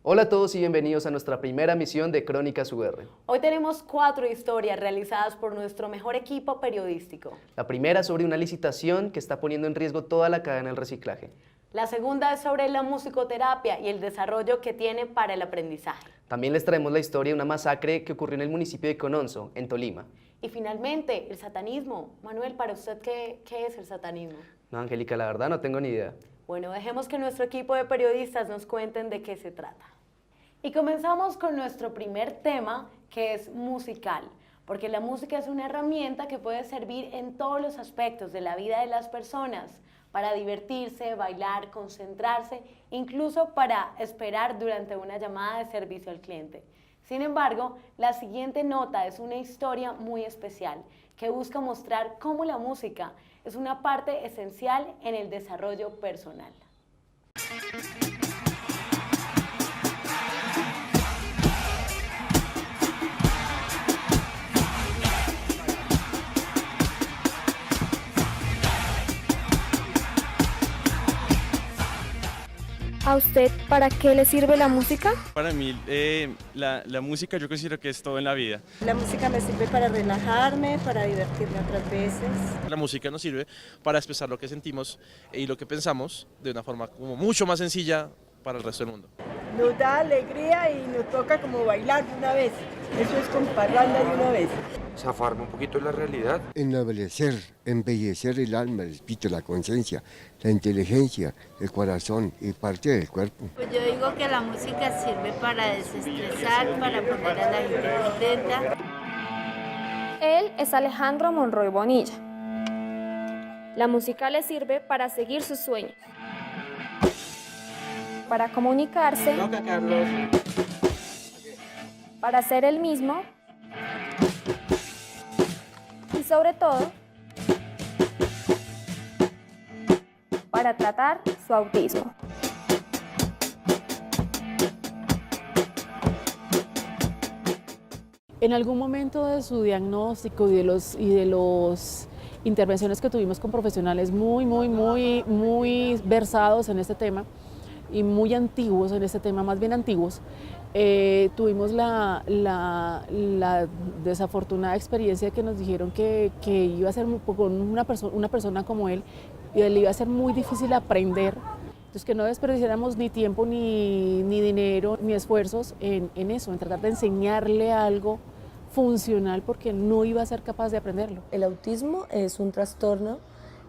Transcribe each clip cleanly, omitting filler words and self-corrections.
Hola a todos y bienvenidos a nuestra primera emisión de Crónicas UR. Hoy tenemos 4 historias realizadas por nuestro mejor equipo periodístico. La primera sobre una licitación que está poniendo en riesgo toda la cadena del reciclaje. La segunda es sobre la musicoterapia y el desarrollo que tiene para el aprendizaje. También les traemos la historia de una masacre que ocurrió en el municipio de Cononzo, en Tolima. Y finalmente, el satanismo. Manuel, para usted, ¿qué es el satanismo? No, Angélica, la verdad no tengo ni idea. Bueno, dejemos que nuestro equipo de periodistas nos cuenten de qué se trata. Y comenzamos con nuestro primer tema, que es musical, porque la música es una herramienta que puede servir en todos los aspectos de la vida de las personas, para divertirse, bailar, concentrarse, incluso para esperar durante una llamada de servicio al cliente. Sin embargo, la siguiente nota es una historia muy especial, que busca mostrar cómo la música es una parte esencial en el desarrollo personal. ¿A usted para qué le sirve la música? Para mí, la música yo considero que es todo en la vida. La música me sirve para relajarme, para divertirme otras veces. La música nos sirve para expresar lo que sentimos y lo que pensamos de una forma como mucho más sencilla para el resto del mundo. Nos da alegría y nos toca como bailar de una vez. Eso es con parranda de una vez. Zafarme un poquito de la realidad. Embellecer el alma, el espíritu, la conciencia, la inteligencia, el corazón y parte del cuerpo. Pues yo digo que la música sirve para desestresar, para poner a la gente contenta. Él es Alejandro Monroy Bonilla. La música le sirve para seguir sus sueños, para comunicarse, para ser él mismo y sobre todo para tratar su autismo. En algún momento de su diagnóstico y de los intervenciones que tuvimos con profesionales muy versados en este tema y muy antiguos en este tema, más bien antiguos, tuvimos la desafortunada experiencia que nos dijeron que iba a ser con una persona como él, y le iba a ser muy difícil aprender. Entonces, que no desperdiciáramos ni tiempo, ni dinero, ni esfuerzos en eso, en tratar de enseñarle algo funcional, porque no iba a ser capaz de aprenderlo. El autismo es un trastorno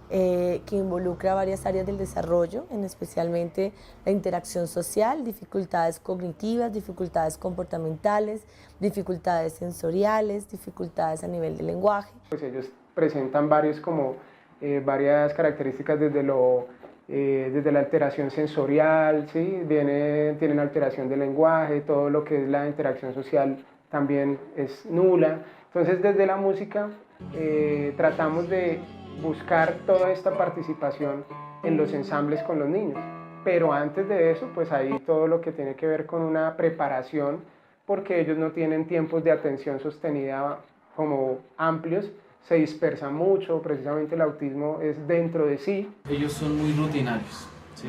que involucra varias áreas del desarrollo, especialmente la interacción social, dificultades cognitivas, dificultades comportamentales, dificultades sensoriales, dificultades a nivel de lenguaje. Pues ellos presentan varias características desde la alteración sensorial, ¿sí? Tienen alteración del lenguaje, todo lo que es la interacción social también es nula. Entonces, desde la música tratamos de buscar toda esta participación en los ensambles con los niños. Pero antes de eso, pues hay todo lo que tiene que ver con una preparación, porque ellos no tienen tiempos de atención sostenida como amplios, se dispersan mucho, precisamente el autismo es dentro de sí. Ellos son muy rutinarios, ¿sí?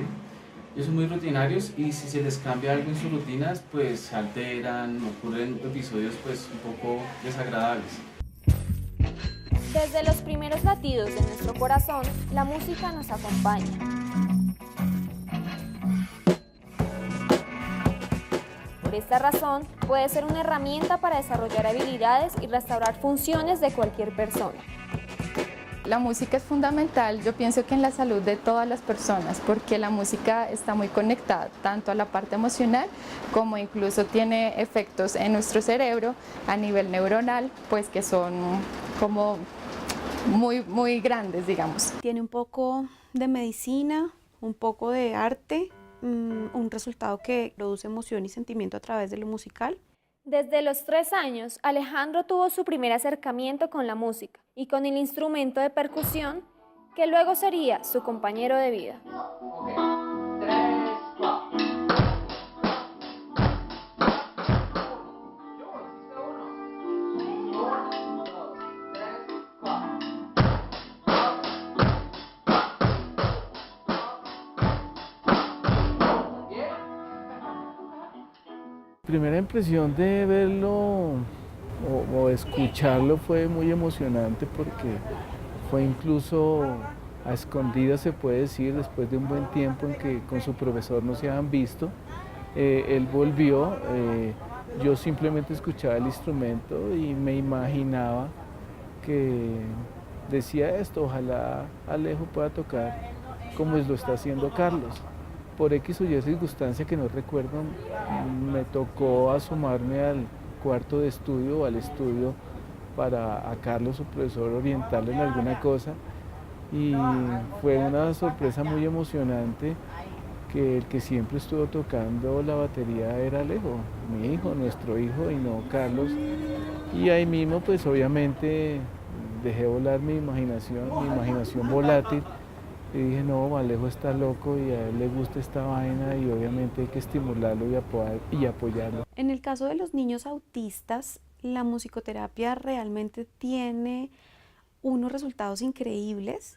Ellos son muy rutinarios y si se les cambia algo en sus rutinas, pues se alteran, ocurren episodios pues un poco desagradables. Desde los primeros latidos de nuestro corazón, la música nos acompaña. Por esta razón, puede ser una herramienta para desarrollar habilidades y restaurar funciones de cualquier persona. La música es fundamental, yo pienso que en la salud de todas las personas, porque la música está muy conectada tanto a la parte emocional como incluso tiene efectos en nuestro cerebro a nivel neuronal, pues que son como muy grandes, digamos. Tiene un poco de medicina, un poco de arte, un resultado que produce emoción y sentimiento a través de lo musical. Desde los 3 años, Alejandro tuvo su primer acercamiento con la música y con el instrumento de percusión, que luego sería su compañero de vida. Primera impresión de verlo o escucharlo fue muy emocionante porque fue incluso a escondidas, se puede decir, después de un buen tiempo en que con su profesor no se habían visto. Él volvió, yo simplemente escuchaba el instrumento y me imaginaba que decía esto: ojalá Alejo pueda tocar como lo está haciendo Carlos. Por X o Y circunstancia que no recuerdo, me tocó asomarme al cuarto de estudio o al estudio para a Carlos, su profesor, orientarle en alguna cosa, y fue una sorpresa muy emocionante que el que siempre estuvo tocando la batería era Alejo, mi hijo, nuestro hijo, y no Carlos. Y ahí mismo pues obviamente dejé volar mi imaginación volátil, y dije, no, Alejo está loco y a él le gusta esta vaina y obviamente hay que estimularlo y apoyarlo. En el caso de los niños autistas, la musicoterapia realmente tiene unos resultados increíbles.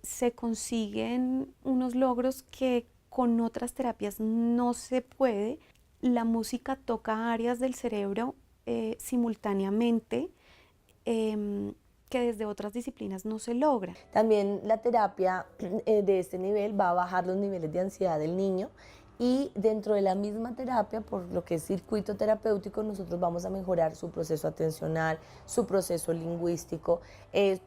Se consiguen unos logros que con otras terapias no se puede. La música toca áreas del cerebro simultáneamente que desde otras disciplinas no se logra. También la terapia de este nivel va a bajar los niveles de ansiedad del niño, y dentro de la misma terapia, por lo que es circuito terapéutico, nosotros vamos a mejorar su proceso atencional, su proceso lingüístico,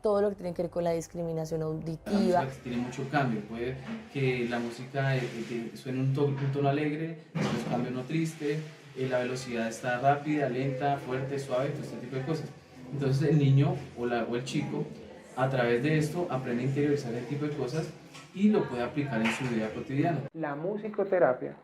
todo lo que tiene que ver con la discriminación auditiva. La música tiene mucho cambio, puede que la música suene un tono alegre, después cambia uno triste, la velocidad está rápida, lenta, fuerte, suave, todo este tipo de cosas. Entonces el niño o el chico, a través de esto, aprende a interiorizar ese tipo de cosas y lo puede aplicar en su vida cotidiana. La musicoterapia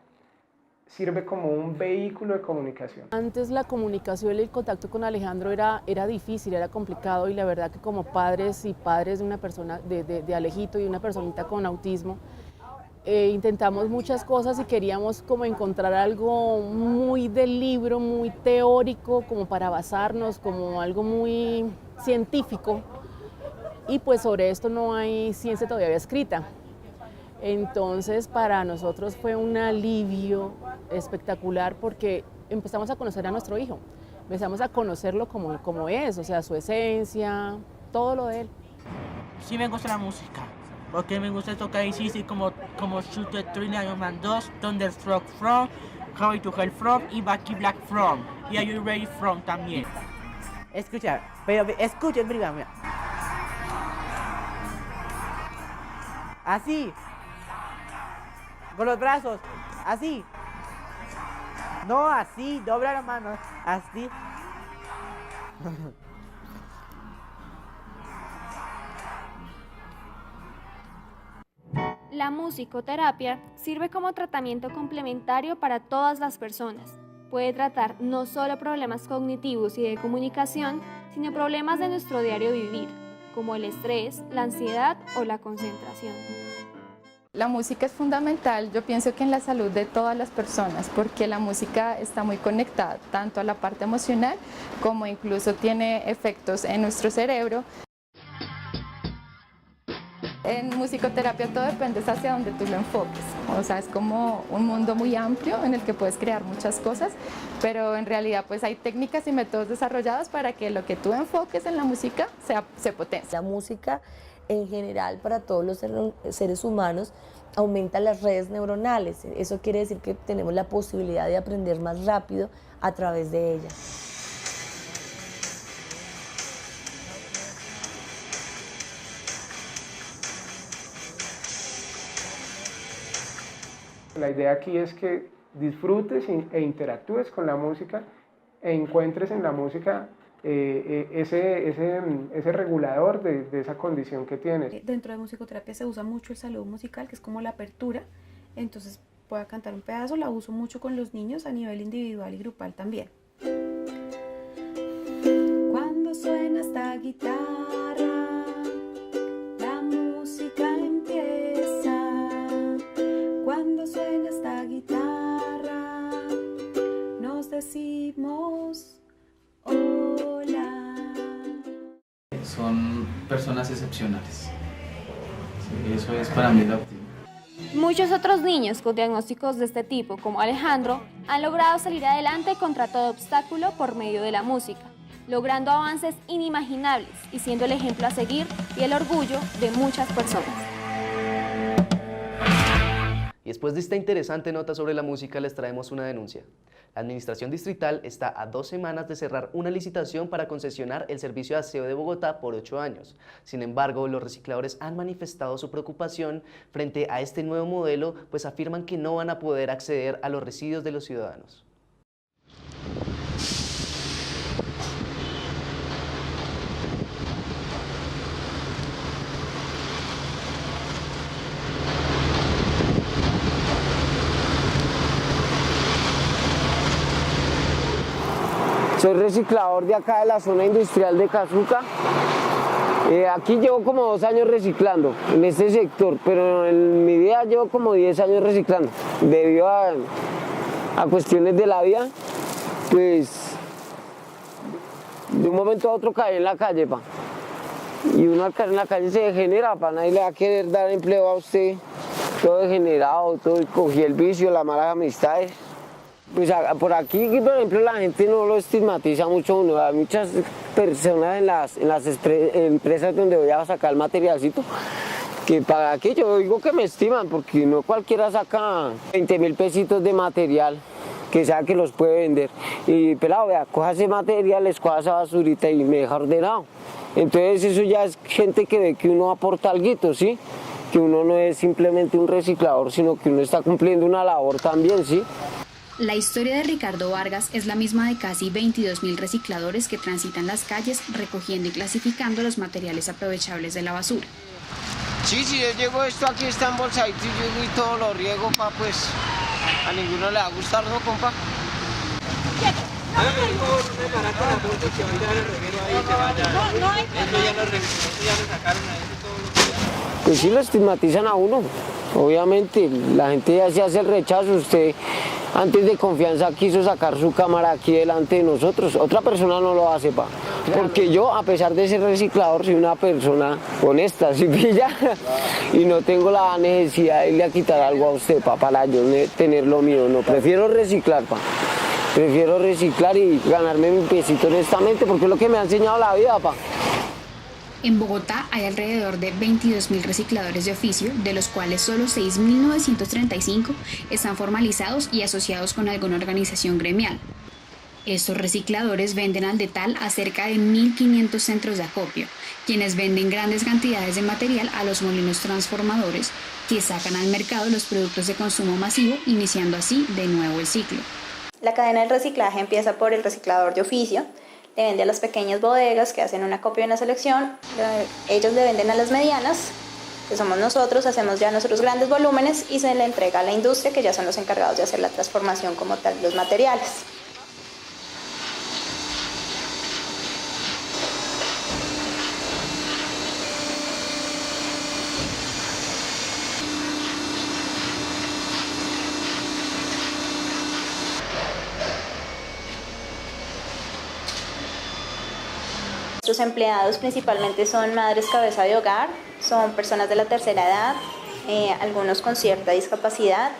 sirve como un vehículo de comunicación. Antes la comunicación y el contacto con Alejandro era difícil, era complicado, y la verdad que como padres de una persona, de Alejito y una personita con autismo, intentamos muchas cosas y queríamos como encontrar algo muy del libro, muy teórico, como para basarnos, como algo muy científico, y pues sobre esto no hay ciencia todavía escrita. Entonces para nosotros fue un alivio espectacular porque empezamos a conocer a nuestro hijo, empezamos a conocerlo como es, o sea, su esencia, todo lo de él. Sí me gusta la música, porque me gusta tocar AC/DC como Shoot the Thriller Iron Man 2, Thunderstruck From, How to Hell From y Backy Black From, y Are You Ready From también. Escucha, pero escuchen primero, mira. Así, con los brazos, así. No, así, dobla las manos, así. La musicoterapia sirve como tratamiento complementario para todas las personas. Puede tratar no solo problemas cognitivos y de comunicación, sino problemas de nuestro diario vivir, como el estrés, la ansiedad o la concentración. La música es fundamental, yo pienso que en la salud de todas las personas, porque la música está muy conectada tanto a la parte emocional como incluso tiene efectos en nuestro cerebro. En musicoterapia todo depende hacia donde tú lo enfoques, o sea, es como un mundo muy amplio en el que puedes crear muchas cosas, pero en realidad pues hay técnicas y métodos desarrollados para que lo que tú enfoques en la música se potencie. La música en general para todos los seres humanos aumenta las redes neuronales, eso quiere decir que tenemos la posibilidad de aprender más rápido a través de ella. La idea aquí es que disfrutes e interactúes con la música e encuentres en la música ese regulador de esa condición que tienes. Dentro de musicoterapia se usa mucho el saludo musical, que es como la apertura, entonces puedo cantar un pedazo, la uso mucho con los niños a nivel individual y grupal también. Cuando suena esta guitarra, la música empieza. Cuando suena esta guitarra, nos decimos hola. Son personas excepcionales. Sí, eso es para mí el óptimo. Muchos otros niños con diagnósticos de este tipo, como Alejandro, Han logrado salir adelante contra todo obstáculo por medio de la música, logrando avances inimaginables y siendo el ejemplo a seguir y el orgullo de muchas personas. Y después de esta interesante nota sobre la música, les traemos una denuncia. La Administración Distrital está a 2 semanas de cerrar una licitación para concesionar el servicio de aseo de Bogotá por 8 años. Sin embargo, los recicladores han manifestado su preocupación frente a este nuevo modelo, pues afirman que no van a poder acceder a los residuos de los ciudadanos. Soy reciclador de acá de la zona industrial de Casuca. Aquí llevo como 2 años reciclando en este sector, pero en mi vida llevo como 10 años reciclando. Debido a cuestiones de la vida, pues de un momento a otro caí en la calle, pa. Y uno al caer en la calle se degenera, pa. Nadie le va a querer dar empleo a usted, todo degenerado, todo, cogí el vicio, las malas amistades. Pues por aquí, por ejemplo, la gente no lo estigmatiza mucho uno. Hay muchas personas en las empresas donde voy a sacar el materialcito que para aquí yo digo que me estiman, porque no cualquiera saca 20.000 pesitos de material que sea que los puede vender. Y pelado, vea, coja ese material, escoja esa basurita y me deja ordenado. Entonces eso ya es gente que ve que uno aporta alguito, ¿sí? Que uno no es simplemente un reciclador, sino que uno está cumpliendo una labor también, ¿sí? La historia de Ricardo Vargas es la misma de casi 22.000 recicladores que transitan las calles recogiendo y clasificando los materiales aprovechables de la basura. Sí, si yo llego esto aquí está embolsadito y yo y todo lo riego, pa, pues a ninguno le va a gustar, ¿no, compa? Pues sí lo estigmatizan a uno, obviamente, la gente ya se hace el rechazo, usted antes de confianza quiso sacar su cámara aquí delante de nosotros, otra persona no lo hace, pa. Porque yo, a pesar de ser reciclador, soy una persona honesta, ¿sí pilla? Y no tengo la necesidad de irle a quitar algo a usted, pa, para yo tener lo mío, no, prefiero reciclar, pa. Prefiero reciclar y ganarme mi pesito honestamente, porque es lo que me ha enseñado la vida, pa. En Bogotá hay alrededor de 22.000 recicladores de oficio, de los cuales solo 6.935 están formalizados y asociados con alguna organización gremial. Estos recicladores venden al detal a cerca de 1.500 centros de acopio, quienes venden grandes cantidades de material a los molinos transformadores, que sacan al mercado los productos de consumo masivo, iniciando así de nuevo el ciclo. La cadena del reciclaje empieza por el reciclador de oficio. Le vende a las pequeñas bodegas que hacen un acopio y una selección, ellos le venden a las medianas, que somos nosotros, hacemos ya nuestros grandes volúmenes y se le entrega a la industria, que ya son los encargados de hacer la transformación como tal de los materiales. Nuestros empleados principalmente son madres cabeza de hogar, son personas de la tercera edad, algunos con cierta discapacidad,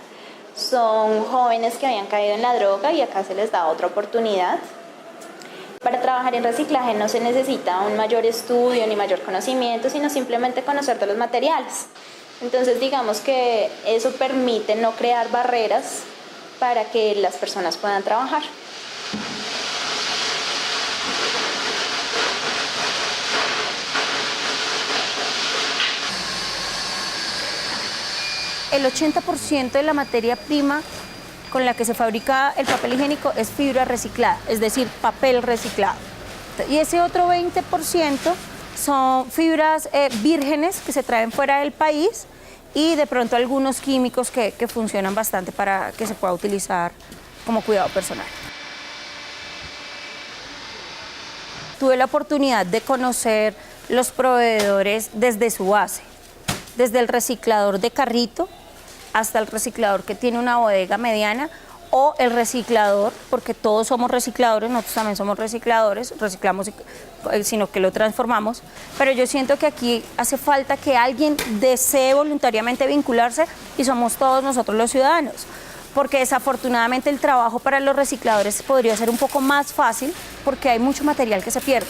son jóvenes que habían caído en la droga y acá se les da otra oportunidad. Para trabajar en reciclaje no se necesita un mayor estudio ni mayor conocimiento, sino simplemente conocer de los materiales. Entonces digamos que eso permite no crear barreras para que las personas puedan trabajar. El 80% de la materia prima con la que se fabrica el papel higiénico es fibra reciclada, es decir, papel reciclado. Y ese otro 20% son fibras vírgenes que se traen fuera del país y de pronto algunos químicos que funcionan bastante para que se pueda utilizar como cuidado personal. Tuve la oportunidad de conocer los proveedores desde su base, desde el reciclador de carrito hasta el reciclador que tiene una bodega mediana o el reciclador, porque todos somos recicladores, nosotros también somos recicladores, reciclamos sino que lo transformamos, pero yo siento que aquí hace falta que alguien desee voluntariamente vincularse y somos todos nosotros los ciudadanos, porque desafortunadamente el trabajo para los recicladores podría ser un poco más fácil porque hay mucho material que se pierde.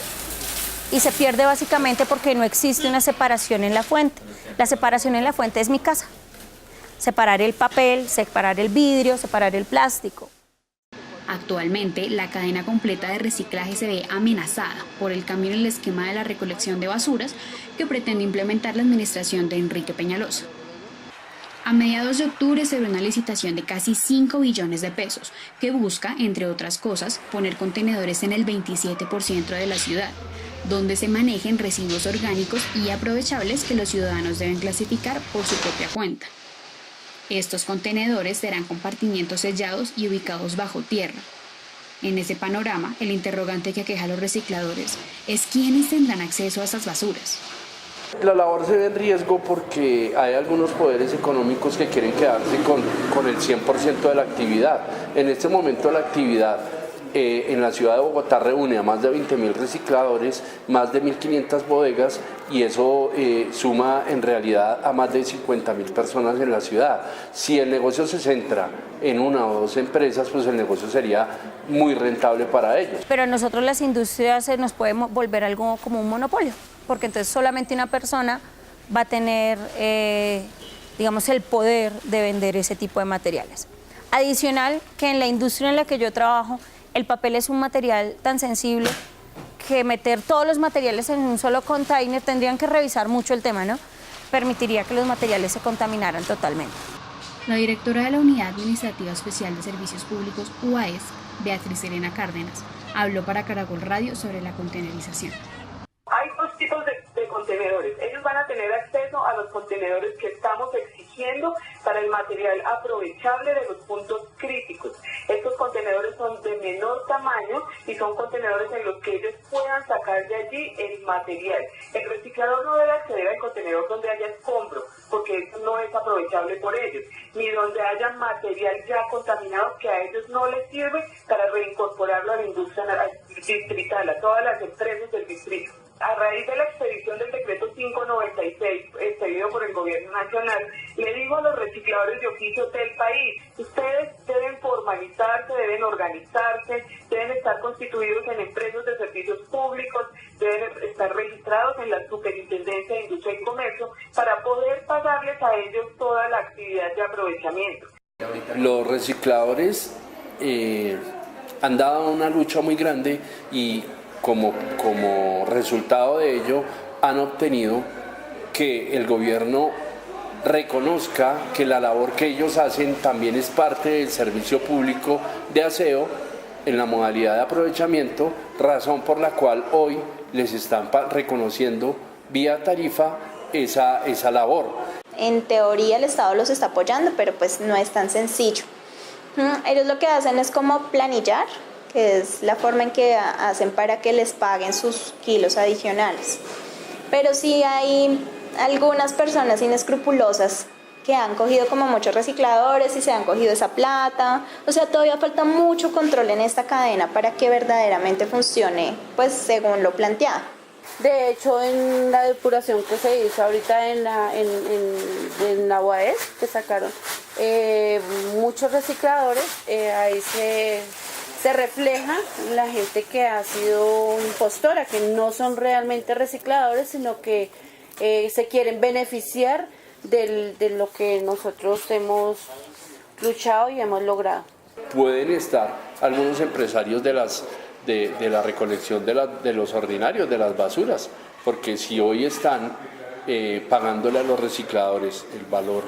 Y se pierde básicamente porque no existe una separación en la fuente. La separación en la fuente es mi casa. Separar el papel, separar el vidrio, separar el plástico. Actualmente, la cadena completa de reciclaje se ve amenazada por el cambio en el esquema de la recolección de basuras que pretende implementar la administración de Enrique Peñalosa. A mediados de octubre se abrió una licitación de casi 5 billones de pesos que busca, entre otras cosas, poner contenedores en el 27% de la ciudad, donde se manejen residuos orgánicos y aprovechables que los ciudadanos deben clasificar por su propia cuenta. Estos contenedores serán compartimientos sellados y ubicados bajo tierra. En ese panorama, el interrogante que aqueja a los recicladores es quiénes tendrán acceso a esas basuras. La labor se ve en riesgo porque hay algunos poderes económicos que quieren quedarse con el 100% de la actividad. En este momento la actividad en la ciudad de Bogotá reúne a más de 20.000 recicladores, más de 1.500 bodegas y eso suma en realidad a más de 50.000 personas en la ciudad. Si el negocio se centra en una o dos empresas, pues el negocio sería muy rentable para ellos. Pero a nosotros las industrias se nos puede volver algo como un monopolio, porque entonces solamente una persona va a tener, digamos, el poder de vender ese tipo de materiales. Adicional, que en la industria en la que yo trabajo, el papel es un material tan sensible que meter todos los materiales en un solo container, tendrían que revisar mucho el tema, ¿no? Permitiría que los materiales se contaminaran totalmente. La directora de la Unidad Administrativa Especial de Servicios Públicos, UAES, Beatriz Elena Cárdenas, habló para Caracol Radio sobre la contenerización. Hay dos tipos de contenedores. Ellos van a tener acceso a los contenedores que estamos exigiendo para el material aprovechable de los puntos críticos. Estos contenedores son de menor tamaño y son contenedores en los que ellos puedan sacar de allí el material. El reciclador no debe acceder al contenedor donde haya escombro, porque eso no es aprovechable por ellos, ni donde haya material ya contaminado que a ellos no les sirve para reincorporarlo a la industria distrital, a todas las empresas del distrito. A raíz de la expedición del decreto 596 expedido por el gobierno nacional, le digo a los recicladores de oficio del país, ustedes deben formalizarse, deben organizarse, deben estar constituidos en empresas de servicios públicos, deben estar registrados en la Superintendencia de Industria y Comercio para poder pagarles a ellos toda la actividad de aprovechamiento. Los recicladores han dado una lucha muy grande y como resultado de ello han obtenido que el gobierno reconozca que la labor que ellos hacen también es parte del servicio público de aseo en la modalidad de aprovechamiento, razón por la cual hoy les están reconociendo vía tarifa esa labor. En teoría el Estado los está apoyando, pero pues no es tan sencillo. Ellos lo que hacen es como planillar, que es la forma en que hacen para que les paguen sus kilos adicionales. Pero sí hay algunas personas inescrupulosas que han cogido como muchos recicladores y se han cogido esa plata. O sea, todavía falta mucho control en esta cadena para que verdaderamente funcione, pues según lo planteado. De hecho, en la depuración que se hizo ahorita en la UAES, que sacaron muchos recicladores, ahí se refleja la gente que ha sido impostora, que no son realmente recicladores, sino que se quieren beneficiar de lo que nosotros hemos luchado y hemos logrado. Pueden estar algunos empresarios de la recolección de los ordinarios, de las basuras, porque si hoy están pagándole a los recicladores el valor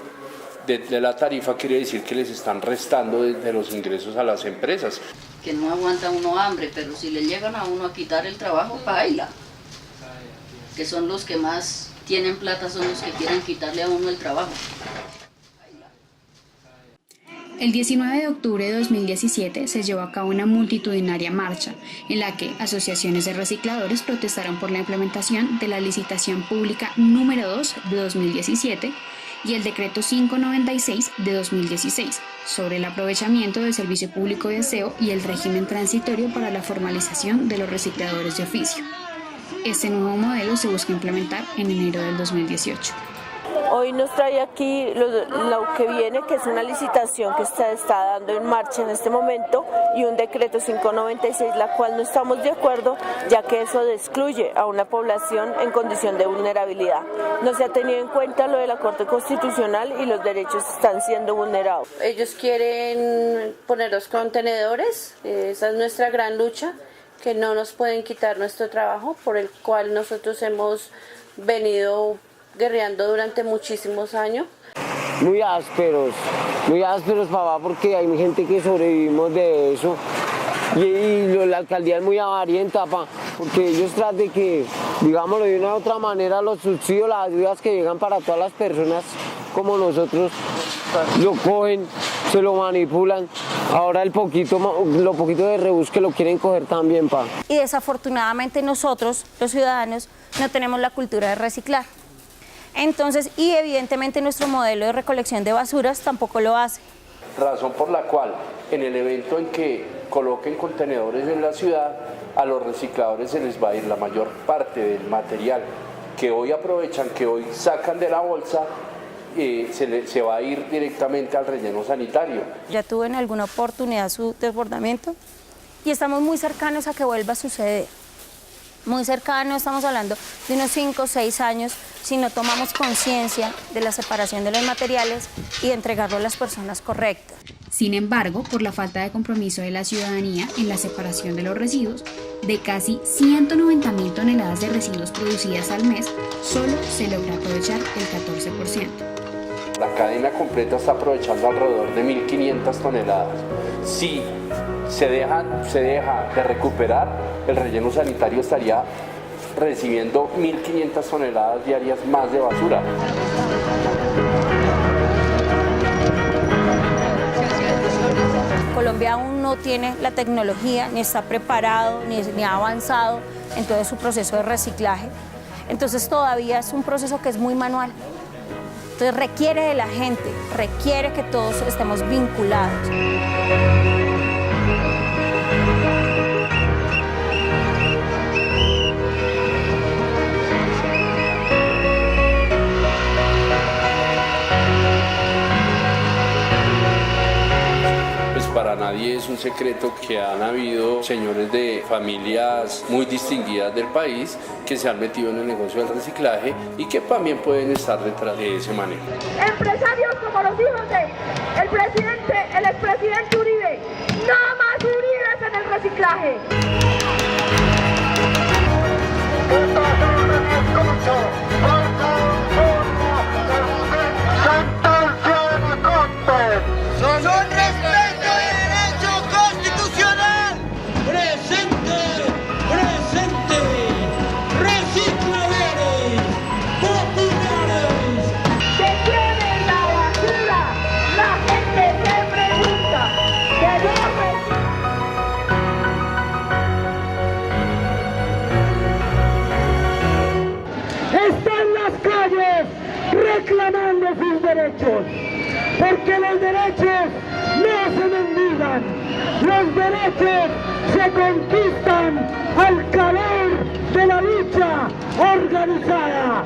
de la tarifa, quiere decir que les están restando de los ingresos a las empresas. Que no aguanta uno hambre, pero si le llegan a uno a quitar el trabajo, baila. Que son los que más tienen plata, son los que quieren quitarle a uno el trabajo. El 19 de octubre de 2017 se llevó a cabo una multitudinaria marcha en la que asociaciones de recicladores protestaron por la implementación de la licitación pública número 2 de 2017 y el decreto 596 de 2016 sobre el aprovechamiento del servicio público de aseo y el régimen transitorio para la formalización de los recicladores de oficio. Este nuevo modelo se busca implementar en enero del 2018. Hoy nos trae aquí lo que viene, que es una licitación que se está dando en marcha en este momento y un decreto 596, la cual no estamos de acuerdo, ya que eso excluye a una población en condición de vulnerabilidad. No se ha tenido en cuenta lo de la Corte Constitucional y los derechos están siendo vulnerados. Ellos quieren poner los contenedores, esa es nuestra gran lucha, que no nos pueden quitar nuestro trabajo, por el cual nosotros hemos venido guerreando durante muchísimos años. Muy ásperos, papá, porque hay gente que sobrevivimos de eso. Y la alcaldía es muy avarienta, papá, porque ellos tratan de que, digámoslo de una u otra manera, los subsidios, las ayudas que llegan para todas las personas como nosotros, lo cogen, se lo manipulan. Ahora lo poquito de rebusque lo quieren coger también, pa. Y desafortunadamente nosotros, los ciudadanos, no tenemos la cultura de reciclar. Entonces, y evidentemente nuestro modelo de recolección de basuras tampoco lo hace. Razón por la cual en el evento en que coloquen contenedores en la ciudad, a los recicladores se les va a ir la mayor parte del material que hoy aprovechan, que hoy sacan de la bolsa, se va a ir directamente al relleno sanitario. Ya tuve en alguna oportunidad su desbordamiento y estamos muy cercanos a que vuelva a suceder. Muy cercanos, estamos hablando de unos 5 o 6 años, si no tomamos conciencia de la separación de los materiales y de entregarlo a las personas correctas. Sin embargo, por la falta de compromiso de la ciudadanía en la separación de los residuos, de casi 190.000 toneladas de residuos producidas al mes, solo se logra aprovechar el 14%. La cadena completa está aprovechando alrededor de 1.500 toneladas. Si se deja de recuperar, el relleno sanitario estaría recibiendo 1.500 toneladas diarias más de basura. Colombia aún no tiene la tecnología, ni está preparado, ni ha avanzado en todo su proceso de reciclaje. Entonces todavía es un proceso que es muy manual. Entonces requiere de la gente, requiere que todos estemos vinculados. Para nadie es un secreto que han habido señores de familias muy distinguidas del país que se han metido en el negocio del reciclaje y que también pueden estar detrás de ese manejo. Empresarios como los hijos el expresidente Uribe, no más Uribes en el reciclaje. Son respeto y derecho constitucional. Presente, recicladores populares. ¿Qué tiene la basura? La gente se pregunta. Está en las calles reclamando sus derechos. Porque los derechos no se mendigan, los derechos se conquistan al calor de la lucha organizada.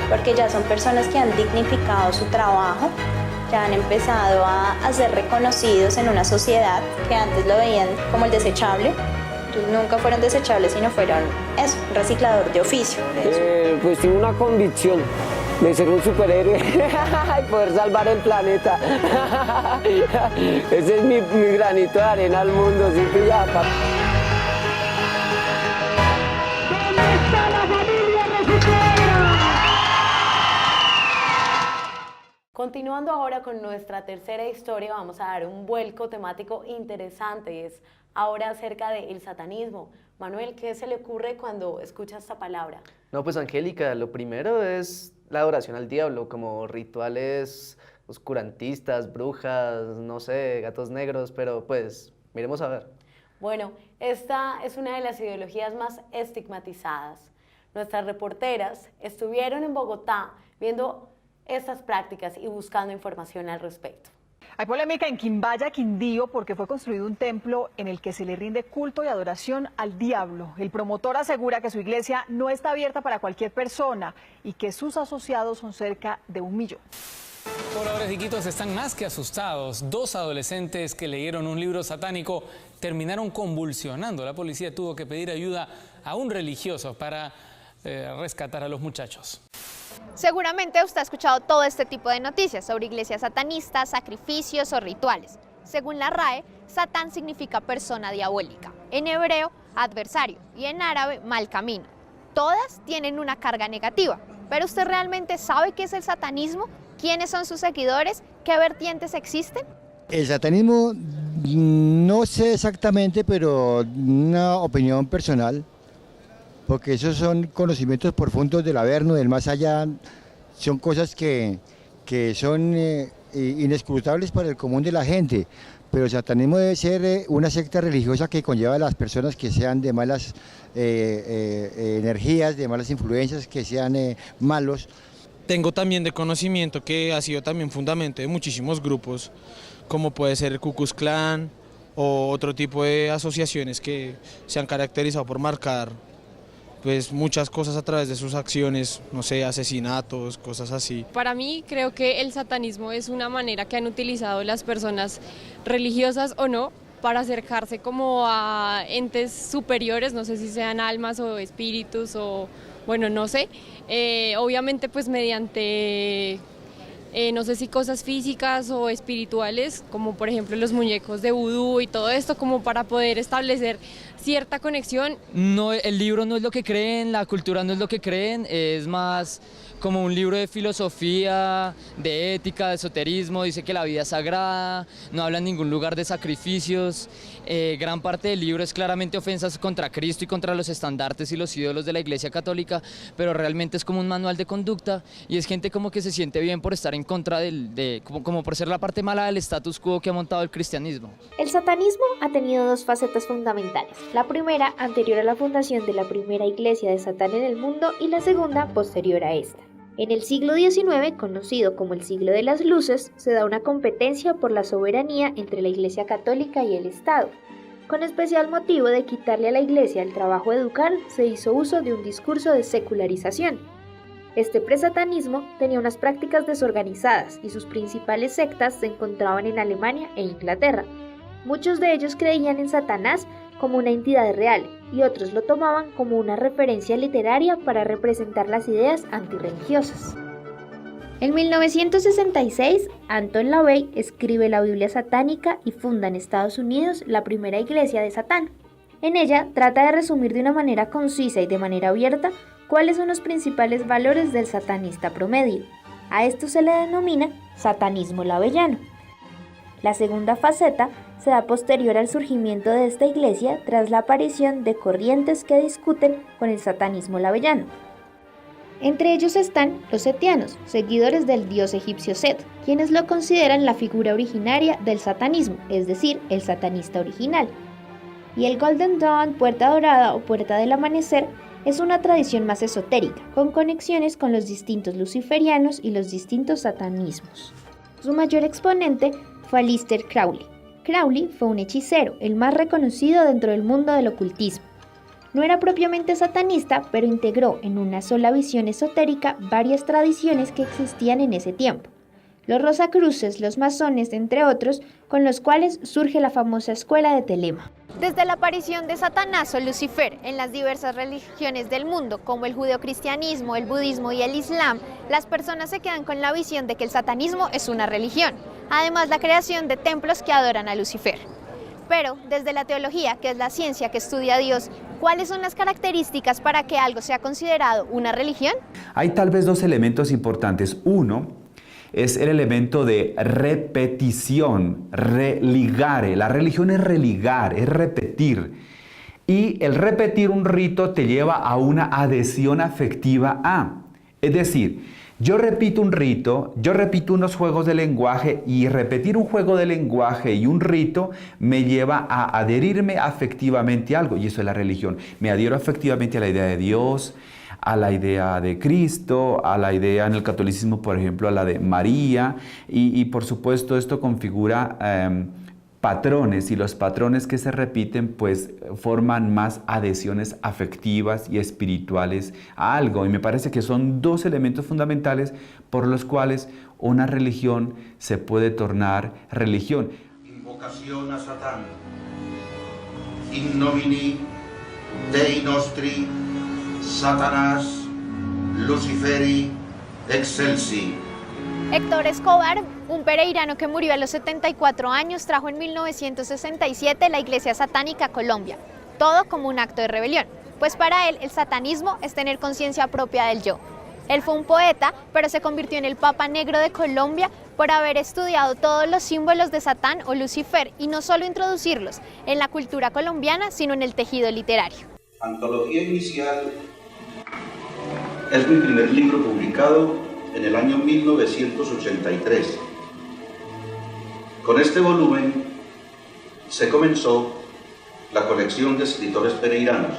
Porque ya son personas que han dignificado su trabajo, que han empezado a ser reconocidos en una sociedad que antes lo veían como el desechable. Nunca fueron desechables, sino fueron un reciclador de oficio. Pues tengo una convicción de ser un superhéroe y poder salvar el planeta. Ese es mi granito de arena al mundo, ¿sí? Que ya, papá. ¿Dónde está la familia recicladora? Continuando ahora con nuestra tercera historia, vamos a dar un vuelco temático interesante y es ahora acerca del satanismo. Manuel, ¿qué se le ocurre cuando escucha esta palabra? No, pues Angélica, lo primero es la adoración al diablo, como rituales oscurantistas, brujas, no sé, gatos negros, pero pues miremos a ver. Bueno, esta es una de las ideologías más estigmatizadas. Nuestras reporteras estuvieron en Bogotá viendo estas prácticas y buscando información al respecto. Hay polémica en Quimbaya, Quindío, porque fue construido un templo en el que se le rinde culto y adoración al diablo. El promotor asegura que su iglesia no está abierta para cualquier persona y que sus asociados son cerca de 1 millón. Pobladores de Iquitos están más que asustados. 2 adolescentes que leyeron un libro satánico terminaron convulsionando. La policía tuvo que pedir ayuda a un religioso para rescatar a los muchachos. Seguramente usted ha escuchado todo este tipo de noticias sobre iglesias satanistas, sacrificios o rituales. Según la RAE, Satán significa persona diabólica, en hebreo adversario y en árabe mal camino. Todas tienen una carga negativa, pero ¿usted realmente sabe qué es el satanismo? ¿Quiénes son sus seguidores? ¿Qué vertientes existen? El satanismo no sé exactamente, pero una opinión personal, porque esos son conocimientos profundos del Averno, del más allá, son cosas que son inescrutables para el común de la gente, pero el satanismo debe ser una secta religiosa que conlleva a las personas que sean de malas energías, de malas influencias, que sean malos. Tengo también de conocimiento que ha sido también fundamento de muchísimos grupos, como puede ser el Ku Klux Klan o otro tipo de asociaciones que se han caracterizado por marcar pues muchas cosas a través de sus acciones, no sé, asesinatos, cosas así. Para mí creo que el satanismo es una manera que han utilizado las personas religiosas o no para acercarse como a entes superiores, no sé si sean almas o espíritus o bueno, no sé, obviamente pues mediante no sé si cosas físicas o espirituales, como por ejemplo los muñecos de vudú y todo esto, como para poder establecer cierta conexión. No, el libro no es lo que creen, la cultura no es lo que creen, es más como un libro de filosofía, de ética, de esoterismo, dice que la vida es sagrada, no habla en ningún lugar de sacrificios, gran parte del libro es claramente ofensas contra Cristo y contra los estandartes y los ídolos de la Iglesia Católica, pero realmente es como un manual de conducta y es gente como que se siente bien por estar en contra como por ser la parte mala del status quo que ha montado el cristianismo. El satanismo ha tenido 2 facetas fundamentales. La primera, anterior a la fundación de la primera iglesia de Satán en el mundo, y la segunda, posterior a esta. En el siglo XIX, conocido como el siglo de las luces, se da una competencia por la soberanía entre la Iglesia Católica y el Estado. Con especial motivo de quitarle a la Iglesia el trabajo de educar, se hizo uso de un discurso de secularización. Este presatanismo tenía unas prácticas desorganizadas y sus principales sectas se encontraban en Alemania e Inglaterra. Muchos de ellos creían en Satanás como una entidad real y otros lo tomaban como una referencia literaria para representar las ideas antirreligiosas. En 1966, Anton LaVey escribe la Biblia satánica y funda en Estados Unidos la primera iglesia de Satán. En ella trata de resumir de una manera concisa y de manera abierta cuáles son los principales valores del satanista promedio. A esto se le denomina satanismo laveyano. La segunda faceta se da posterior al surgimiento de esta iglesia tras la aparición de corrientes que discuten con el satanismo laveyano. Entre ellos están los setianos, seguidores del dios egipcio Set, quienes lo consideran la figura originaria del satanismo, es decir, el satanista original. Y el Golden Dawn, puerta dorada o puerta del amanecer, es una tradición más esotérica, con conexiones con los distintos luciferianos y los distintos satanismos. Su mayor exponente fue Aleister Crowley. Crowley fue un hechicero, el más reconocido dentro del mundo del ocultismo. No era propiamente satanista, pero integró en una sola visión esotérica varias tradiciones que existían en ese tiempo. Los Rosacruces, los masones, entre otros, con los cuales surge la famosa escuela de Telema. Desde la aparición de Satanás o Lucifer en las diversas religiones del mundo, como el judeocristianismo, el budismo y el islam, las personas se quedan con la visión de que el satanismo es una religión. Además, la creación de templos que adoran a Lucifer. Pero, desde la teología, que es la ciencia que estudia a Dios, ¿cuáles son las características para que algo sea considerado una religión? Hay tal vez 2 elementos importantes. Uno es el elemento de repetición, religare. La religión es religar, es repetir. Y el repetir un rito te lleva a una adhesión afectiva a. Es decir, yo repito un rito, yo repito unos juegos de lenguaje y repetir un juego de lenguaje y un rito me lleva a adherirme afectivamente a algo y eso es la religión. Me adhiero afectivamente a la idea de Dios, a la idea de Cristo, a la idea en el catolicismo, por ejemplo, a la de María, y por supuesto esto configura patrones, y los patrones que se repiten pues forman más adhesiones afectivas y espirituales a algo, y me parece que son dos elementos fundamentales por los cuales una religión se puede tornar religión. Invocación a Satán. In nomine Dei nostri, Satanás, Luciferi, excelsi. Héctor Escobar, un pereirano que murió a los 74 años, trajo en 1967 la iglesia satánica a Colombia, todo como un acto de rebelión, pues para él el satanismo es tener conciencia propia del yo. Él fue un poeta, pero se convirtió en el Papa Negro de Colombia por haber estudiado todos los símbolos de Satán o Lucifer y no solo introducirlos en la cultura colombiana, sino en el tejido literario. Antología inicial es mi primer libro publicado en el año 1983. Con este volumen se comenzó la colección de escritores pereiranos.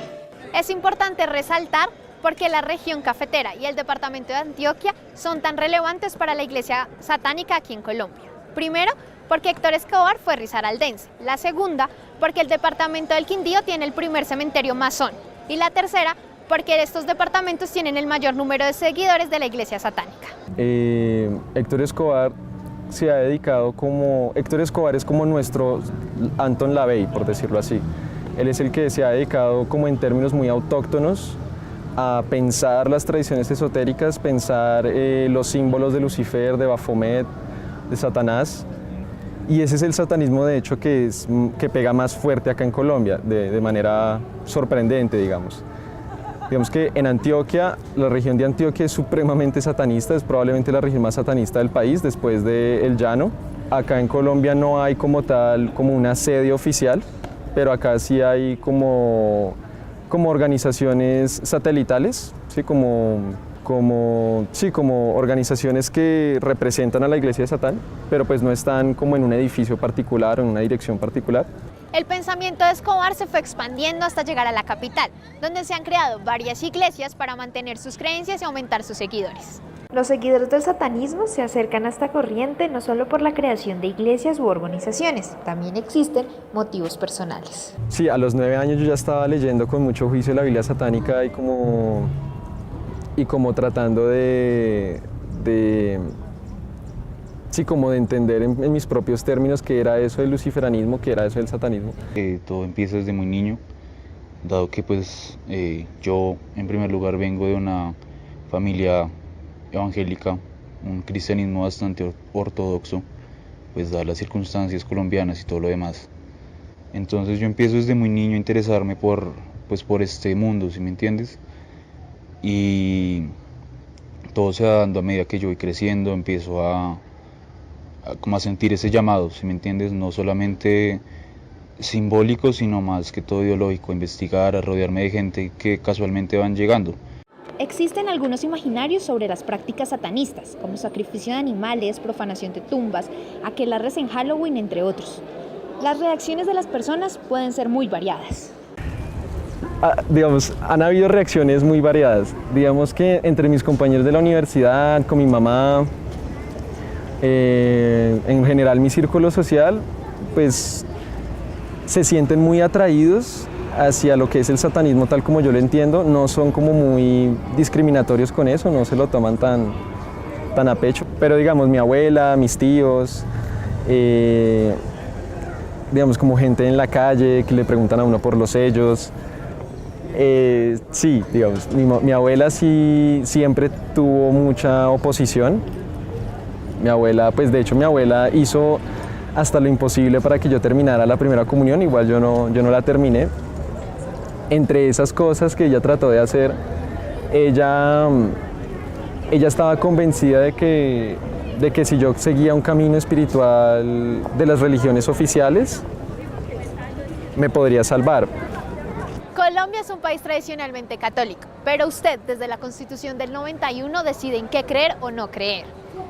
Es importante resaltar porque la región cafetera y el departamento de Antioquia son tan relevantes para la iglesia satánica aquí en Colombia. Primero, porque Héctor Escobar fue risaraldense. La segunda, porque el departamento del Quindío tiene el primer cementerio masón. Y la tercera, porque estos departamentos tienen el mayor número de seguidores de la iglesia satánica. Héctor Escobar se ha dedicado como... Héctor Escobar es como nuestro Anton LaVey, por decirlo así. Él es el que se ha dedicado como en términos muy autóctonos a pensar las tradiciones esotéricas, pensar los símbolos de Lucifer, de Baphomet, de Satanás. Y ese es el satanismo, de hecho, que pega más fuerte acá en Colombia, de manera sorprendente, digamos. Digamos que en Antioquia, la región de Antioquia es supremamente satanista, es probablemente la región más satanista del país, después de El Llano. Acá en Colombia no hay como tal, como una sede oficial, pero acá sí hay como organizaciones satelitales, ¿sí? como organizaciones que representan a la iglesia de Satán, pero pues no están como en un edificio particular o en una dirección particular. El pensamiento de Escobar se fue expandiendo hasta llegar a la capital, donde se han creado varias iglesias para mantener sus creencias y aumentar sus seguidores. Los seguidores del satanismo se acercan a esta corriente no solo por la creación de iglesias u organizaciones, también existen motivos personales. Sí, a los 9 años yo ya estaba leyendo con mucho juicio la Biblia satánica y como tratando de entender en mis propios términos qué era eso del luciferanismo, qué era eso del satanismo. Todo empieza desde muy niño, dado que pues yo en primer lugar vengo de una familia evangélica, un cristianismo bastante ortodoxo, pues dadas las circunstancias colombianas y todo lo demás. Entonces yo empiezo desde muy niño a interesarme por este mundo, ¿sí me entiendes? Y todo se va dando a medida que yo voy creciendo, empiezo a sentir ese llamado, ¿sí me entiendes? No solamente simbólico, sino más que todo ideológico, a investigar, a rodearme de gente que casualmente van llegando. Existen algunos imaginarios sobre las prácticas satanistas, como sacrificio de animales, profanación de tumbas, aquelarres en Halloween, entre otros. Las reacciones de las personas pueden ser muy variadas. Han habido reacciones muy variadas. Digamos que entre mis compañeros de la universidad, con mi mamá, en general mi círculo social, pues se sienten muy atraídos hacia lo que es el satanismo tal como yo lo entiendo, no son como muy discriminatorios con eso, no se lo toman tan a pecho. Pero digamos, mi abuela, mis tíos, digamos como gente en la calle que le preguntan a uno por los sellos. Sí, digamos, mi abuela sí siempre tuvo mucha oposición. Mi abuela, pues de hecho mi abuela hizo hasta lo imposible para que yo terminara la primera comunión, igual yo no la terminé. Entre esas cosas que ella trató de hacer, ella estaba convencida de que si yo seguía un camino espiritual de las religiones oficiales, me podría salvar. Colombia es un país tradicionalmente católico, pero usted desde la Constitución del 91 decide en qué creer o no creer.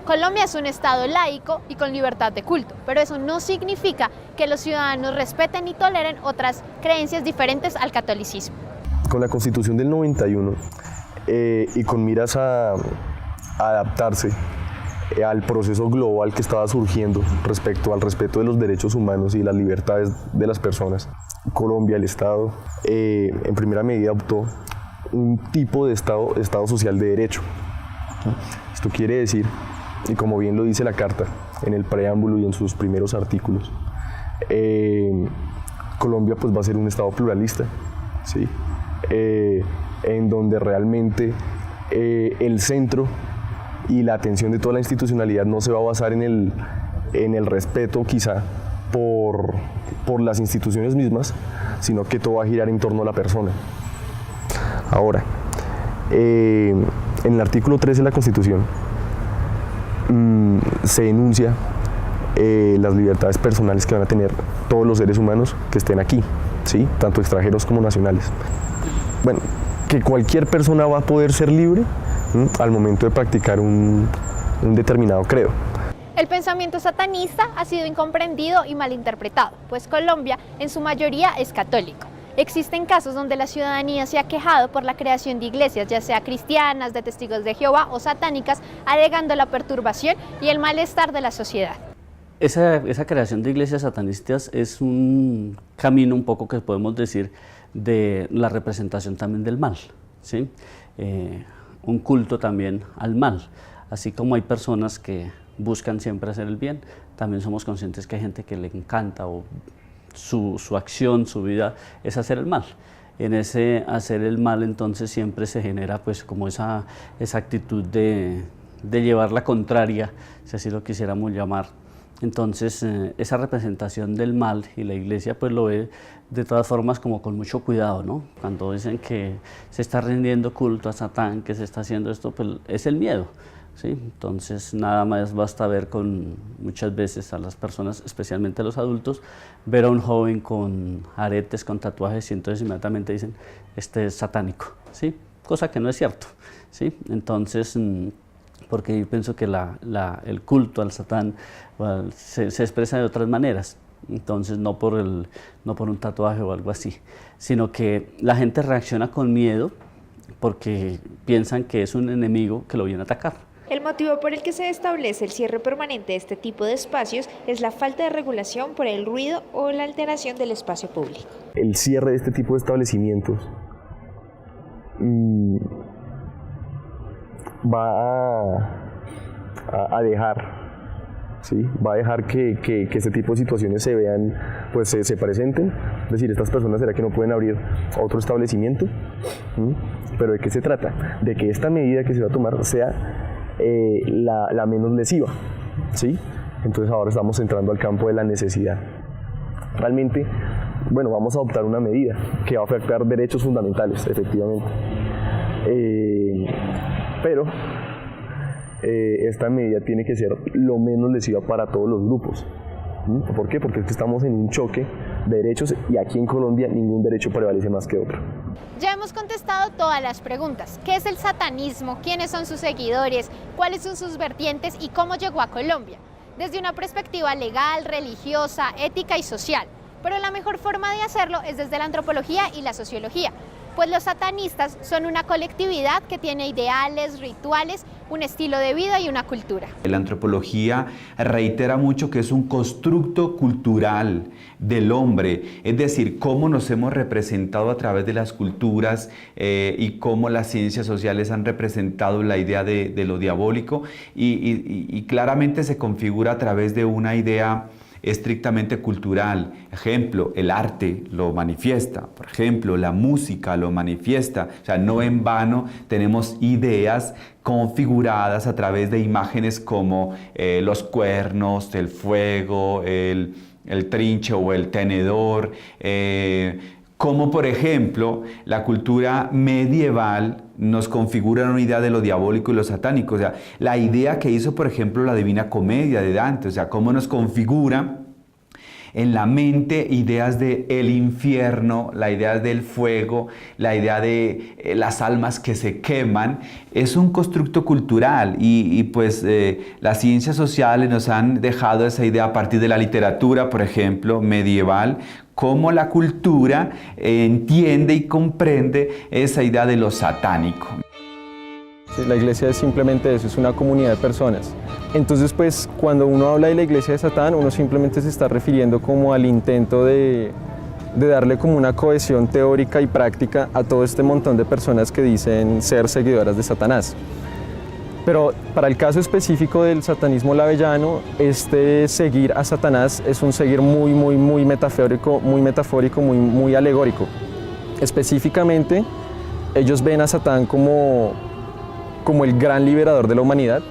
Colombia es un estado laico y con libertad de culto, pero eso no significa que los ciudadanos respeten y toleren otras creencias diferentes al catolicismo. Con la Constitución del 91 y con miras a adaptarse al proceso global que estaba surgiendo respecto al respeto de los derechos humanos y las libertades de las personas. Colombia, el Estado, en primera medida optó un tipo de Estado social de derecho. Esto quiere decir, y como bien lo dice la Carta en el preámbulo y en sus primeros artículos, Colombia pues va a ser un Estado pluralista, ¿sí? En donde realmente el centro y la atención de toda la institucionalidad no se va a basar en el respeto quizá por las instituciones mismas, sino que todo va a girar en torno a la persona. Ahora, en el artículo 13 de la Constitución se enuncia las libertades personales que van a tener todos los seres humanos que estén aquí, ¿sí? Tanto extranjeros como nacionales. Bueno, que cualquier persona va a poder ser libre al momento de practicar un determinado credo. El pensamiento satanista ha sido incomprendido y malinterpretado, pues Colombia en su mayoría es católico. Existen casos donde la ciudadanía se ha quejado por la creación de iglesias, ya sea cristianas, de testigos de Jehová o satánicas, alegando la perturbación y el malestar de la sociedad. Esa creación de iglesias satanistas es un camino un poco que podemos decir de la representación también del mal, ¿sí? Un culto también al mal. Así como hay personas que buscan siempre hacer el bien, también somos conscientes que hay gente que le encanta o su acción, su vida es hacer el mal. En ese hacer el mal entonces siempre se genera pues como esa actitud de llevar la contraria, si así lo quisiéramos llamar. Entonces esa representación del mal, y la iglesia pues lo ve de todas formas como con mucho cuidado, ¿no? Cuando dicen que se está rindiendo culto a Satán, que se está haciendo esto, pues es el miedo, ¿sí? Entonces nada más basta ver muchas veces a las personas, especialmente a los adultos, ver a un joven con aretes, con tatuajes, y entonces inmediatamente dicen, este es satánico, ¿sí? Cosa que no es cierto, ¿sí? Entonces, porque yo pienso que el culto al Satán se expresa de otras maneras, entonces no por un tatuaje o algo así, sino que la gente reacciona con miedo porque piensan que es un enemigo que lo viene a atacar. El motivo por el que se establece el cierre permanente de este tipo de espacios es la falta de regulación por el ruido o la alteración del espacio público. El cierre de este tipo de establecimientos va a dejar, ¿sí? Va a dejar que este tipo de situaciones se vean, pues se presenten. Es decir, estas personas, ¿será que no pueden abrir otro establecimiento? ¿Pero de qué se trata? De que esta medida que se va a tomar sea la menos lesiva, ¿sí? Entonces ahora estamos entrando al campo de la necesidad. Realmente, bueno, vamos a adoptar una medida que va a afectar derechos fundamentales, efectivamente. Pero esta medida tiene que ser lo menos lesiva para todos los grupos. ¿Por qué? Porque es que estamos en un choque de derechos y aquí en Colombia ningún derecho prevalece más que otro. Ya hemos contestado todas las preguntas. ¿Qué es el satanismo? ¿Quiénes son sus seguidores? ¿Cuáles son sus vertientes? ¿Y cómo llegó a Colombia? Desde una perspectiva legal, religiosa, ética y social. Pero la mejor forma de hacerlo es desde la antropología y la sociología, pues los satanistas son una colectividad que tiene ideales, rituales, un estilo de vida y una cultura. La antropología reitera mucho que es un constructo cultural del hombre, es decir, cómo nos hemos representado a través de las culturas y cómo las ciencias sociales han representado la idea de lo diabólico y claramente se configura a través de una idea estrictamente cultural. Ejemplo, el arte lo manifiesta, por ejemplo, la música lo manifiesta. O sea, no en vano tenemos ideas configuradas a través de imágenes como los cuernos, el fuego, el trinche o el tenedor, como por ejemplo la cultura medieval nos configura una idea de lo diabólico y lo satánico. O sea, la idea que hizo por ejemplo la Divina Comedia de Dante, o sea, cómo nos configura en la mente ideas de el infierno, la idea del fuego, la idea de las almas que se queman, es un constructo cultural y pues las ciencias sociales nos han dejado esa idea a partir de la literatura, por ejemplo, medieval, cómo la cultura entiende y comprende esa idea de lo satánico. ¿sí? La iglesia es simplemente eso, es una comunidad de personas. Entonces, pues, cuando uno habla de la iglesia de Satán, uno simplemente se está refiriendo como al intento de darle como una cohesión teórica y práctica a todo este montón de personas que dicen ser seguidoras de Satanás. Pero para el caso específico del satanismo lavellano, este seguir a Satanás es un seguir muy metafórico, muy alegórico. Específicamente, ellos ven a Satán como el gran liberador de la humanidad.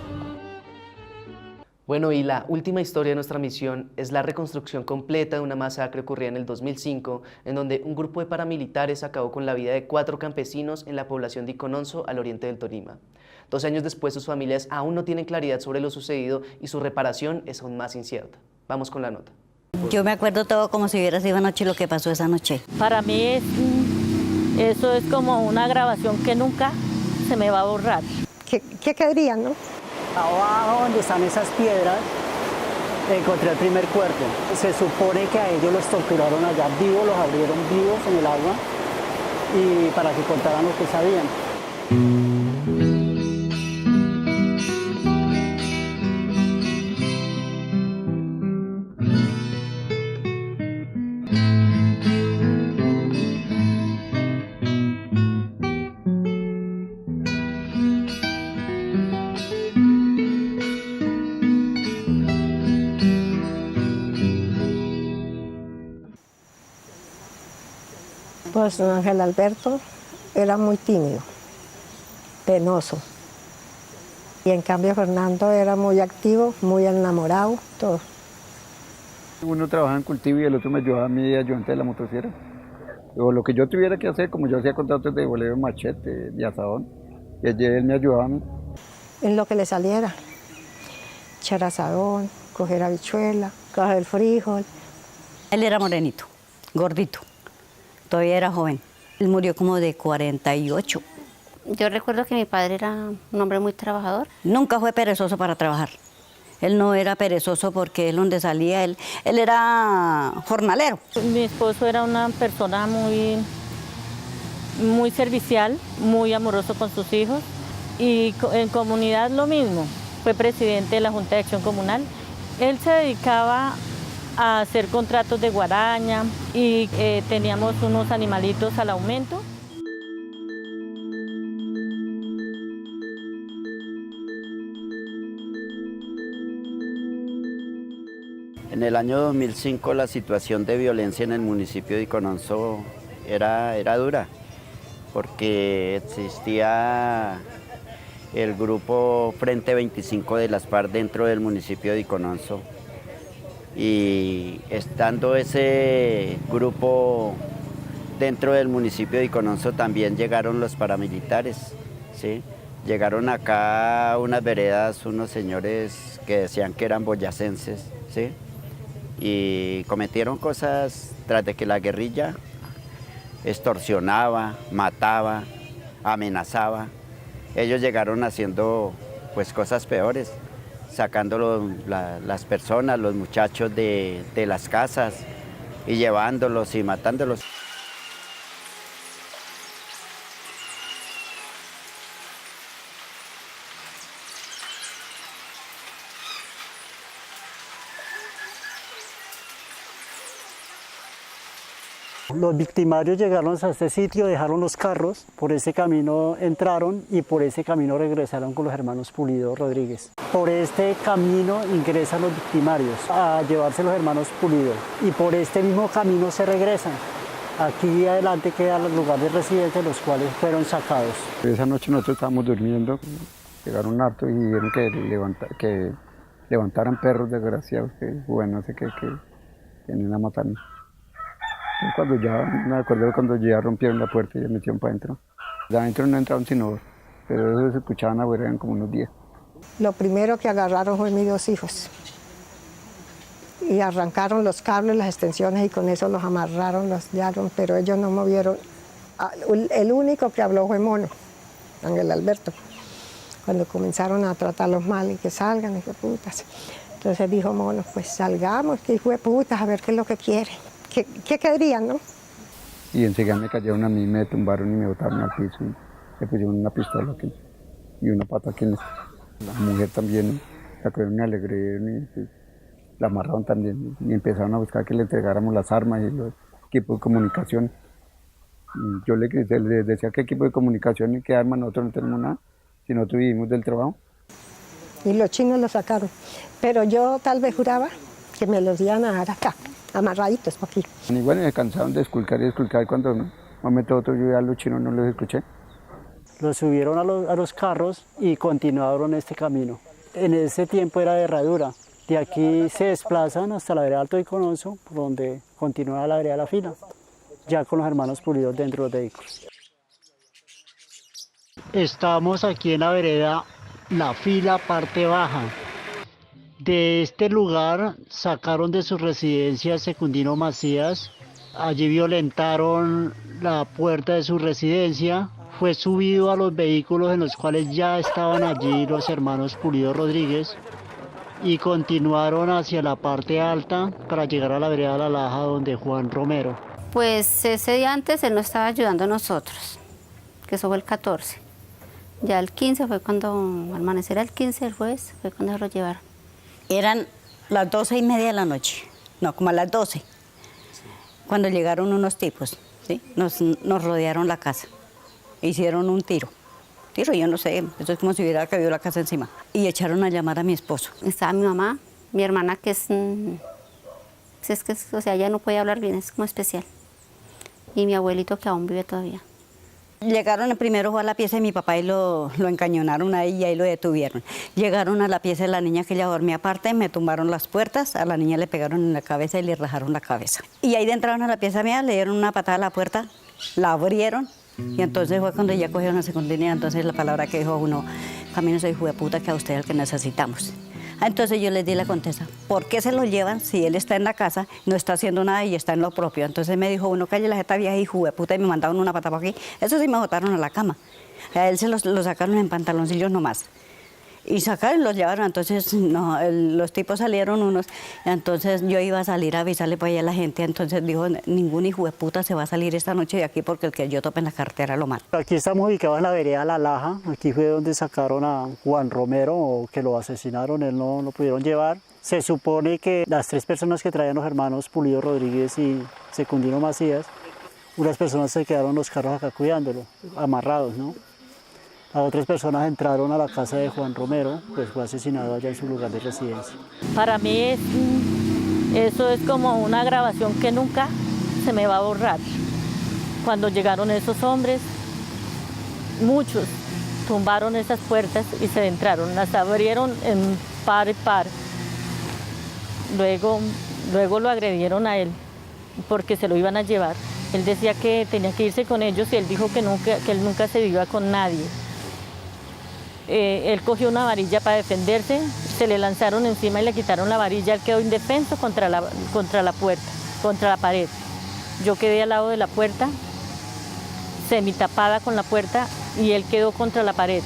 Bueno, y la última historia de nuestra misión es la reconstrucción completa de una masacre ocurrida en el 2005, en donde un grupo de paramilitares acabó con la vida de 4 campesinos en la población de Icononso, al oriente del Tolima. 12 años después, sus familias aún no tienen claridad sobre lo sucedido y su reparación es aún más incierta. Vamos con la nota. Yo me acuerdo todo como si hubiera sido anoche lo que pasó esa noche. Para mí eso es como una grabación que nunca se me va a borrar. ¿Qué quedarían, no? Abajo donde están esas piedras encontré el primer cuerpo. Se supone que a ellos los torturaron allá vivos, los abrieron vivos en el agua y para que contaran lo que sabían. Pues Ángel Alberto era muy tímido, penoso. Y en cambio Fernando era muy activo, muy enamorado, todo. Uno trabajaba en cultivo y el otro me ayudaba a mí de ayudante de la motosierra. O lo que yo tuviera que hacer, como yo hacía contratos de boleo, machete, de asadón, y allí él me ayudaba a mí. En lo que le saliera, echar asadón, coger habichuela, coger el frijol. Él era morenito, gordito. Todavía era joven. Él murió como de 48. Yo recuerdo que mi padre era un hombre muy trabajador. Nunca fue perezoso para trabajar. Él no era perezoso porque él donde salía, él era jornalero. Mi esposo era una persona muy servicial, muy amoroso con sus hijos. Y en comunidad lo mismo. Fue presidente de la Junta de Acción Comunal. Él se dedicaba a hacer contratos de guaraña y teníamos unos animalitos al aumento. En el año 2005 la situación de violencia en el municipio de Icononso era dura, porque existía el grupo Frente 25 de las FARC dentro del municipio de Icononso. Y estando ese grupo dentro del municipio de Icononso también llegaron los paramilitares, ¿sí? Llegaron acá a unas veredas unos señores que decían que eran boyacenses, ¿sí? Y cometieron cosas tras de que la guerrilla extorsionaba, mataba, amenazaba. Ellos llegaron haciendo pues cosas peores, sacando las personas, los muchachos de las casas y llevándolos y matándolos. Los victimarios llegaron a este sitio, dejaron los carros, por ese camino entraron y por ese camino regresaron con los hermanos Pulido Rodríguez. Por este camino ingresan los victimarios a llevarse los hermanos Pulido y por este mismo camino se regresan. Aquí adelante queda el lugar de residencia, los cuales fueron sacados. Esa noche nosotros estábamos durmiendo, llegaron hartos y dijeron que levantaran perros desgraciados, que bueno, no sé qué, que venían a matarnos. Cuando ya, me acuerdo cuando ya rompieron la puerta y ya metieron para adentro. De adentro no entraron sino, pero eso se escuchaban afuera, eran como unos 10. Lo primero que agarraron fue mis 2 hijos. Y arrancaron los cables, las extensiones y con eso los amarraron, los hallaron, pero ellos no movieron. El único que habló fue Mono, Ángel Alberto, cuando comenzaron a tratarlos mal y que salgan, hijo de putas. Entonces dijo Mono, pues salgamos, que hijo de putas, a ver qué es lo que quieren. ¿Qué querían, no? Y enseguida me cayeron a mí, me tumbaron y me botaron al piso y me pusieron una pistola aquí. y una pata aquí en la mujer también, la cogieron y alegre, la amarraron también y empezaron a buscar que le entregáramos las armas y los equipos de comunicación. Y yo les decía que equipo de comunicación y qué armas, nosotros no tenemos nada, si nosotros vivimos del trabajo. Y los chinos lo sacaron, pero yo tal vez juraba que me los iban a dar acá, amarraditos por aquí. Y bueno, se cansaron de esculcar y esculcar cuando un momento otro yo ya a los chinos no los escuché. Los subieron a los carros y continuaron este camino. En ese tiempo era de herradura. De aquí se desplazan hasta la vereda Alto de Conoso, por donde continúa la vereda La Fila, ya con los hermanos Pulido dentro de los vehículos. Estamos aquí en la vereda La Fila, parte baja. De este lugar sacaron de su residencia Secundino Macías. Allí violentaron la puerta de su residencia. Fue subido a los vehículos en los cuales ya estaban allí los hermanos Pulido Rodríguez y continuaron hacia la parte alta para llegar a la vereda La Laja, donde Juan Romero. Pues ese día antes él nos estaba ayudando a nosotros, que eso fue el 14. Ya el 15 fue cuando, al amanecer el 15 del jueves, fue cuando lo llevaron. Eran las 12:30 de la noche, no, como a las 12, cuando llegaron unos tipos, ¿sí? Nos rodearon la casa, hicieron un tiro, yo no sé, eso es como si hubiera caído la casa encima, y echaron a llamar a mi esposo. Estaba mi mamá, mi hermana, que o sea, ella no puede hablar bien, es como especial, y mi abuelito, que aún vive todavía. Llegaron primero a la pieza de mi papá y lo encañonaron ahí y ahí lo detuvieron. Llegaron a la pieza de la niña que ella dormía aparte, me tumbaron las puertas, a la niña le pegaron en la cabeza y le rajaron la cabeza. Y ahí entraron a la pieza mía, le dieron una patada a la puerta, la abrieron y entonces fue cuando ya cogieron la Secundina, entonces la palabra que dijo uno, camino soy hijo de puta, que a usted es el que necesitamos. Entonces yo les di la contesta, ¿por qué se lo llevan si él está en la casa, no está haciendo nada y está en lo propio? Entonces me dijo uno, calle la jeta vieja, hijo de puta, y me mandaron una pata por aquí. Eso sí me botaron a la cama. A él se lo sacaron en pantaloncillos nomás. Y sacaron, los llevaron, entonces no, los tipos salieron unos, entonces yo iba a salir a avisarle para allá a la gente, entonces dijo, ningún hijo de puta se va a salir esta noche de aquí porque el que yo tope en la cartera lo mata. Aquí estamos ubicados en la vereda La Laja, aquí fue donde sacaron a Juan Romero, que lo asesinaron, él no lo pudieron llevar. Se supone que las 3 personas que traían los hermanos Pulido Rodríguez y Secundino Macías, unas personas se quedaron en los carros acá cuidándolo, amarrados, ¿no? Las otras personas entraron a la casa de Juan Romero, pues fue asesinado allá en su lugar de residencia. Para mí eso es como una grabación que nunca se me va a borrar. Cuando llegaron esos hombres, muchos tumbaron esas puertas y se entraron, las abrieron en par y par. Luego lo agredieron a él porque se lo iban a llevar. Él decía que tenía que irse con ellos y él dijo que él nunca se iba con nadie. Él cogió una varilla para defenderse, se le lanzaron encima y le quitaron la varilla, él quedó indefenso contra la puerta, contra la pared. Yo quedé al lado de la puerta, semitapada con la puerta, y él quedó contra la pared,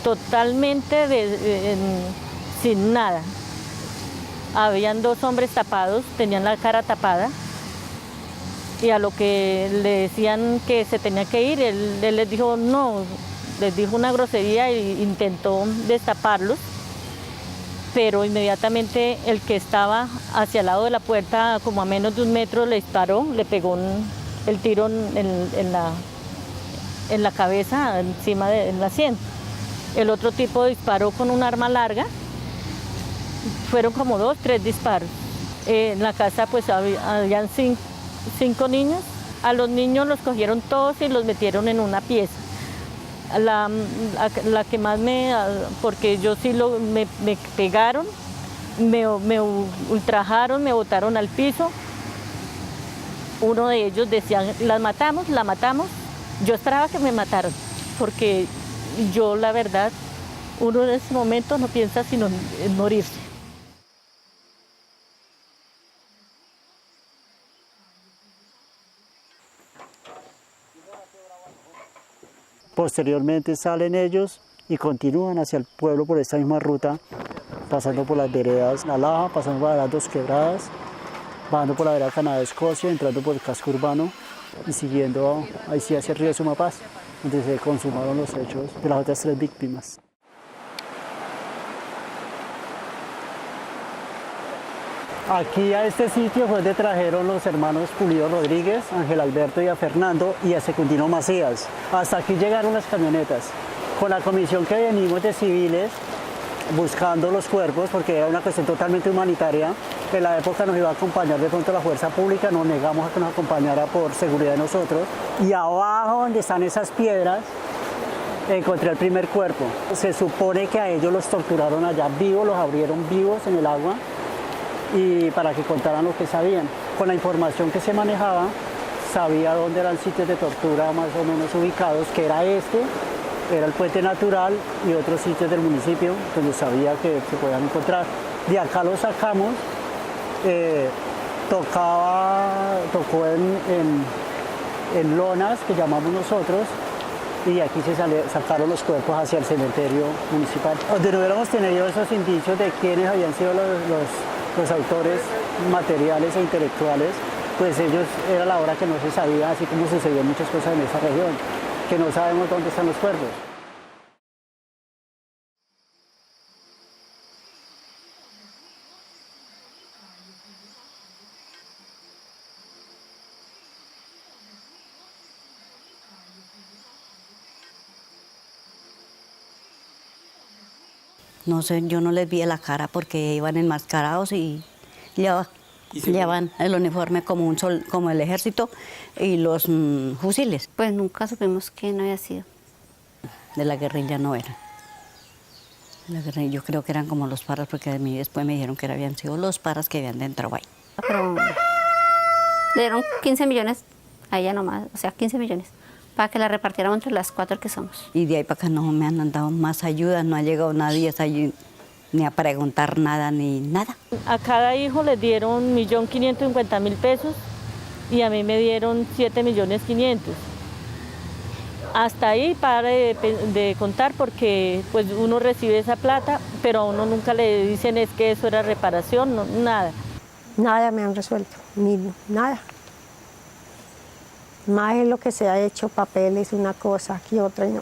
totalmente sin nada. Habían 2 hombres tapados, tenían la cara tapada, y a lo que le decían que se tenía que ir, él les dijo no, les dijo una grosería e intentó destaparlos, pero inmediatamente el que estaba hacia el lado de la puerta, como a menos de 1 metro, le disparó, le pegó el tiro en la cabeza, en la sien. El otro tipo disparó con un arma larga, fueron como 2, 3 disparos. En la casa pues habían 5 niños, a los niños los cogieron todos y los metieron en una pieza. La que más porque yo sí me pegaron, me ultrajaron, me botaron al piso. Uno de ellos decía, la matamos. Yo esperaba que me mataran, porque yo la verdad, uno en ese momento no piensa sino en morirse. Posteriormente salen ellos y continúan hacia el pueblo por esta misma ruta, pasando por las veredas La Laja, pasando por las 2 quebradas, bajando por la vereda Canadá de Escocia, entrando por el casco urbano y siguiendo ahí sí hacia el río Sumapaz. donde se consumaron los hechos de las otras 3 víctimas. Aquí a este sitio fue donde trajeron los hermanos Pulido Rodríguez, Ángel Alberto y a Fernando y a Secundino Macías. Hasta aquí llegaron las camionetas. Con la comisión que venimos de civiles, buscando los cuerpos, porque era una cuestión totalmente humanitaria. En la época nos iba a acompañar de pronto la fuerza pública, nos negamos a que nos acompañara por seguridad de nosotros. Y abajo, donde están esas piedras, encontré el primer cuerpo. Se supone que a ellos los torturaron allá vivos, los abrieron vivos en el agua y para que contaran lo que sabían. Con la información que se manejaba, sabía dónde eran sitios de tortura más o menos ubicados, que era era el puente natural y otros sitios del municipio donde sabía que se podían encontrar. De acá lo sacamos, tocó en lonas, que llamamos nosotros, y aquí se sacaron los cuerpos hacia el cementerio municipal. Donde no hubiéramos tenido esos indicios de quiénes habían sido los autores materiales e intelectuales, pues ellos era la hora que no se sabía, así como sucedió muchas cosas en esa región, que no sabemos dónde están los cuerpos. No sé, yo no les vi la cara porque iban enmascarados y llevaban el uniforme como el ejército y los fusiles. Pues nunca supimos quién había sido. De la guerrilla no eran. La guerrilla, yo creo que eran como los paras, porque después me dijeron que habían sido los paras que habían entrado ahí. Pero le dieron 15 millones a ella nomás, o sea, 15 millones. Para que la repartiéramos entre las 4 que somos. Y de ahí para acá no me han dado más ayuda, no ha llegado nadie ni a preguntar nada ni nada. A cada hijo les dieron 1.550.000 pesos y a mí me dieron 7.500.000. Hasta ahí para de contar porque pues uno recibe esa plata, pero a uno nunca le dicen es que eso era reparación, no, nada. Nada me han resuelto, nada. Más es lo que se ha hecho, papeles, una cosa, aquí otra y no.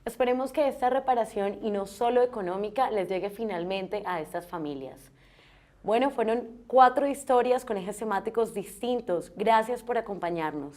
Esperemos que esta reparación, y no solo económica, les llegue finalmente a estas familias. Bueno, fueron 4 historias con ejes temáticos distintos. Gracias por acompañarnos.